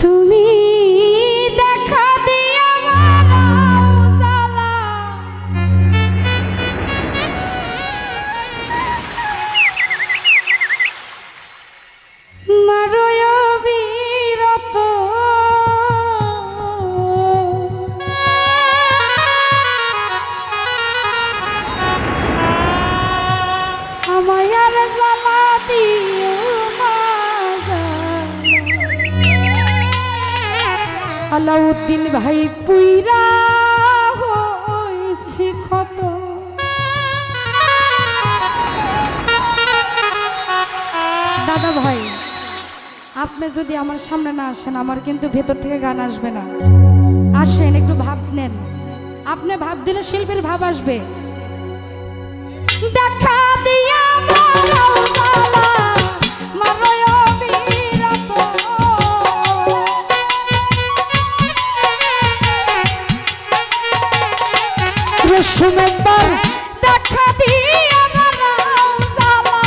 তুমি দেখা দিয়া মারাও জ্বালা, মারয় বিরত আমায় আর জ্বালা দিও না আলাউদ্দিন ভাই পুইরা হইছি ক্ষত। দাদা ভাই আপনি যদি আমার সামনে না আসেন আমার কিন্তু ভেতর থেকে গান আসবে না। আসেন একটু ভাব নেন, আপনি ভাব দিলে শিল্পীর ভাব আসবে। দেখা দিয়া মারাও জ্বালা, মারয় বিরত রসুমেম্বার, দেখা দিয়া মারাও জ্বালা,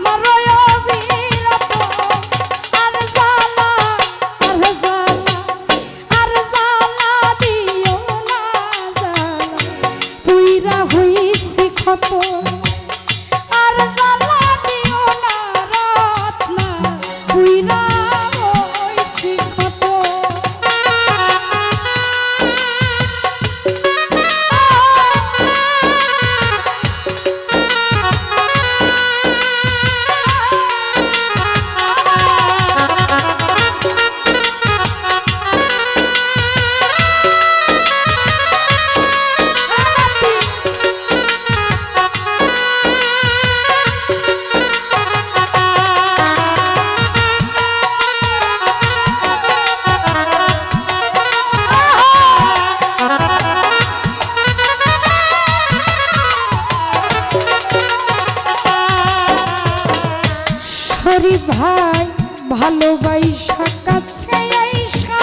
মারয় বিরত আর জ্বালা, আর জ্বালা, আর জ্বালা দিও না জ্বালা, পুইরা হইছি ক্ষত। আর জ্বালা দিও না রত্না, পুইরা হইছি ক্ষত। হরি ভাই ভালোবাসা কাছে আইসা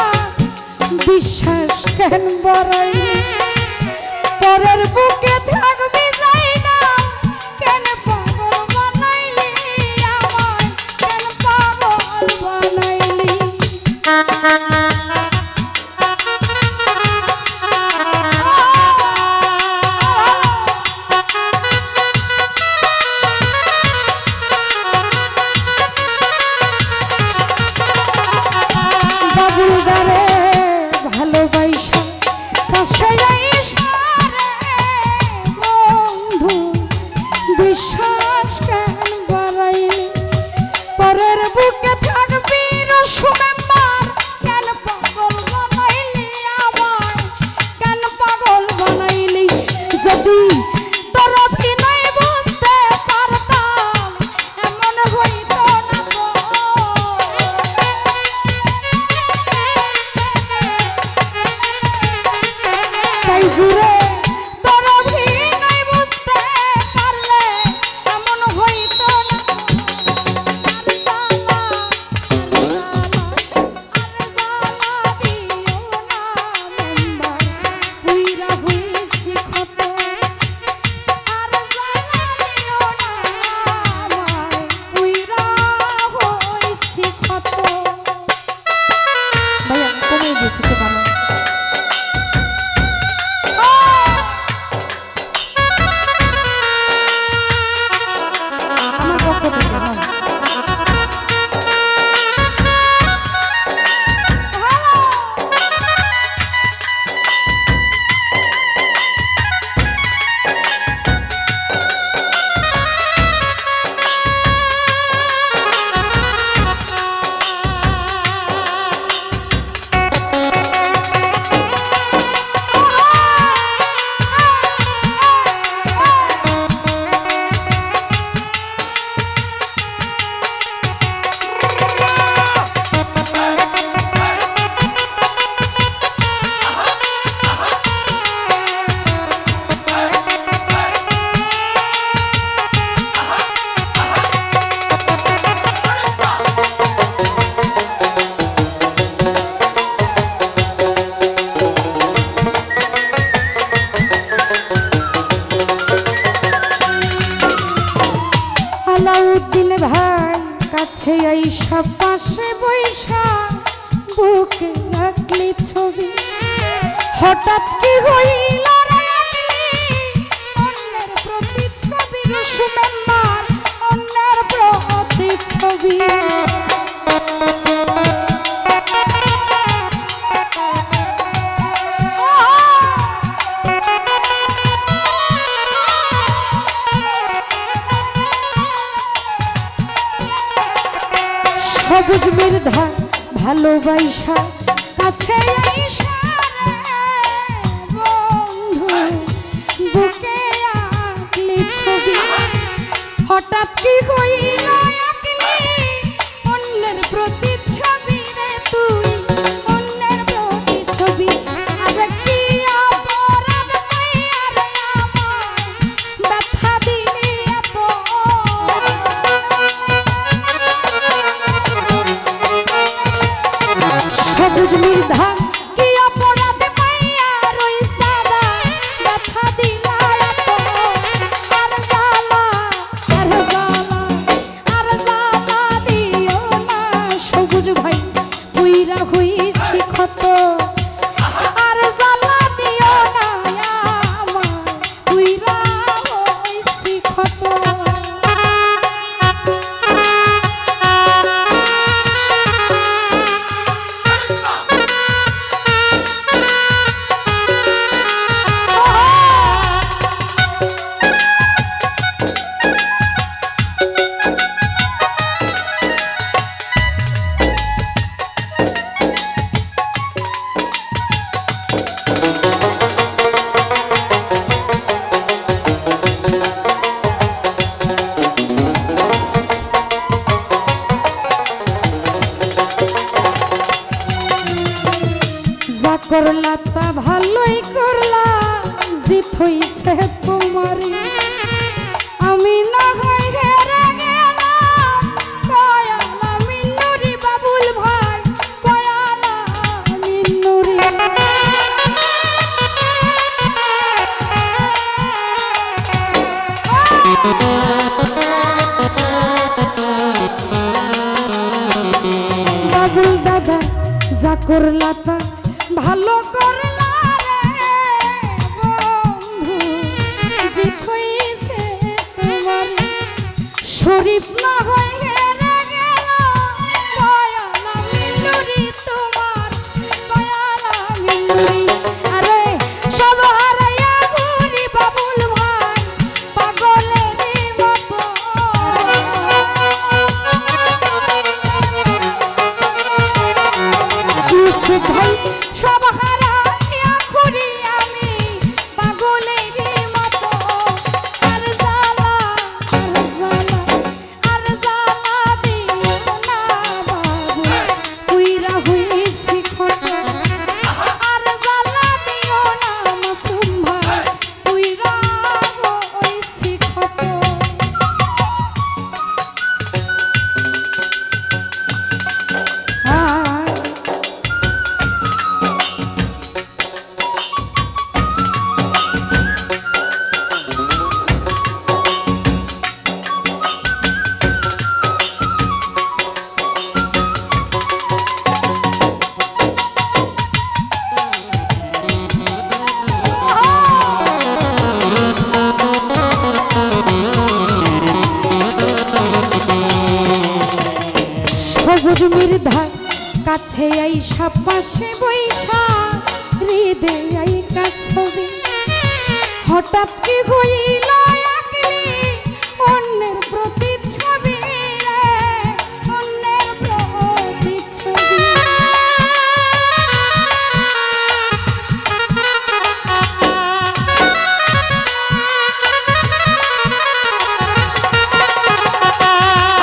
বিশ্বাস কেন বড়াই, পরের বুকে থাকবি যাই না, কেন পাগল বানাইলি আমায়, কেন পাগল বানাইলি। বাবুলদারে ভালোবাসা কাছে আইসা রে বন্ধু বিশ্বাস কেন বাড়াইলি, পরের বুকে থাকবি রসুমেম্বার, কেন পাগল বানাইলি আমায়, কেন পাগল বানাইলি। যদি তোর অভিনয় বুঝতে পারতাম এমন হইতো না গো। তাই জুড়ে তোর অভিনয় বুঝতে পারলে এমন হইতো না। ভাইয়া কমে গেছি তো ভালো। আমার পক্ষ থেকে না। বুকে আঁকলি ছবি হঠাৎ কি হইল রে আঁকলি অন্যের প্রতিচ্ছবি রুসুমেম্বার অন্যের প্রতিচ্ছবি সবুজ মৃধা ভালোবাসা কাছে আইসা বন্ধু বুকে আঁকলি ছবি হঠাৎ কি হইল আঁকলি অন্যের প্রতিচ্ছবি রে তুই অন্যের প্রতিচ্ছবি আজ কি অপরাধ কইরা রে আমার ব্যথা দিলি এত সবুজ মৃধা কি অপরাধ পাইয়া রইস দাদা ব্যথা দিলা এত আর জ্বালা দিও না সবুজ ভাই পুইরা হইছি ক্ষত আর জ্বালা দিও না আমার পুইরা হইছি ক্ষত করলা তা ভালোই করলা জিত হইছে তোমারে আমি না হয় হেরে গেলাম কয়ালা মিন্নুরি বাবুল ভাই কয়ালা মিন্নুরি বাবুল দাদা যা করলা তা ভালো করলা রে বন্ধু জিত হইছে তোমার শরীফ না হয়ে হেরে গেল কয়ালা মিন্নুরি তোমার কয়ালা মিন্নুরি আরে সব হারাইয়া ঘুরি বাবুল ভাই পাগলের মতো ইউসুফ ভাই সব হারাইয়া ঘুরি আমি পাগলের মতো আর জ্বালা দিও না বাবু পুইরা হইছি ক্ষত আর জ্বালা দিও না মাসুম ভাই পুইরা হইছি ক্ষত সবুজ মৃধা কাছে আইসা পাশে বৈশা হৃদয় আইকা ছবি হঠাৎ কি হইল আঁকলি অন্যের প্রতিচ্ছবি রে অন্যের প্রতিচ্ছবি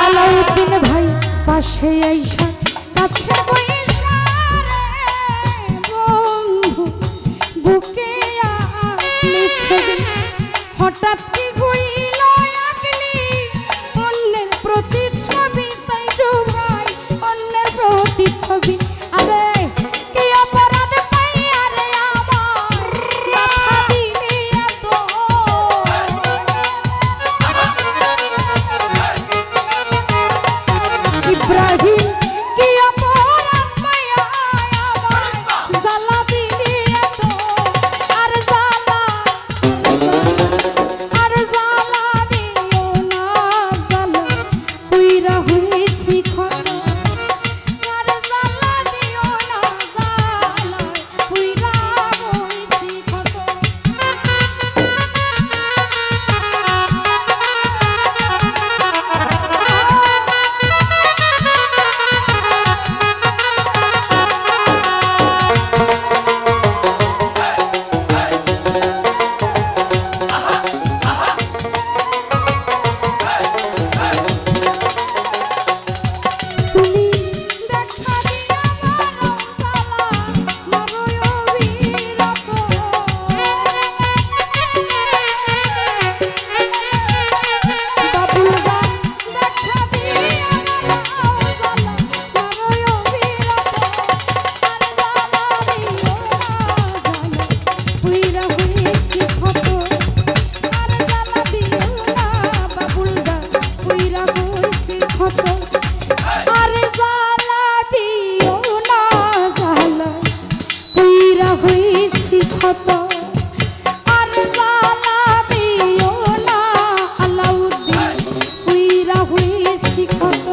আলাউদ্দিন ভাই পাশে আইসা কাছে বইসা রে বন্ধু বুকে আঁকলি ছবি হঠাৎ কি ক্ষত আর জ্বালা দিও না আলাউদ্দিন পুইরা হইছি ক্ষত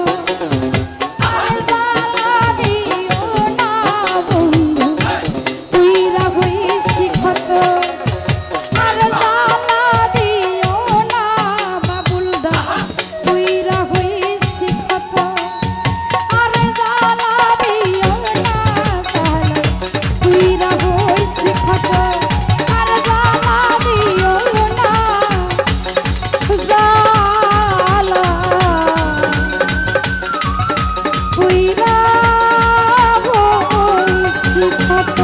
আর জ্বালা দিও না বন্ধু পুইরা হইছি ক্ষত আর জ্বালা দিও না বাবুলদা পুইরা হইছি ক্ষত আর জ্বালা দিও না সালা পুইরা হইছি ক্ষত আর জ্বালা দিও না জ্বালা পুইরা হইছি ক্ষত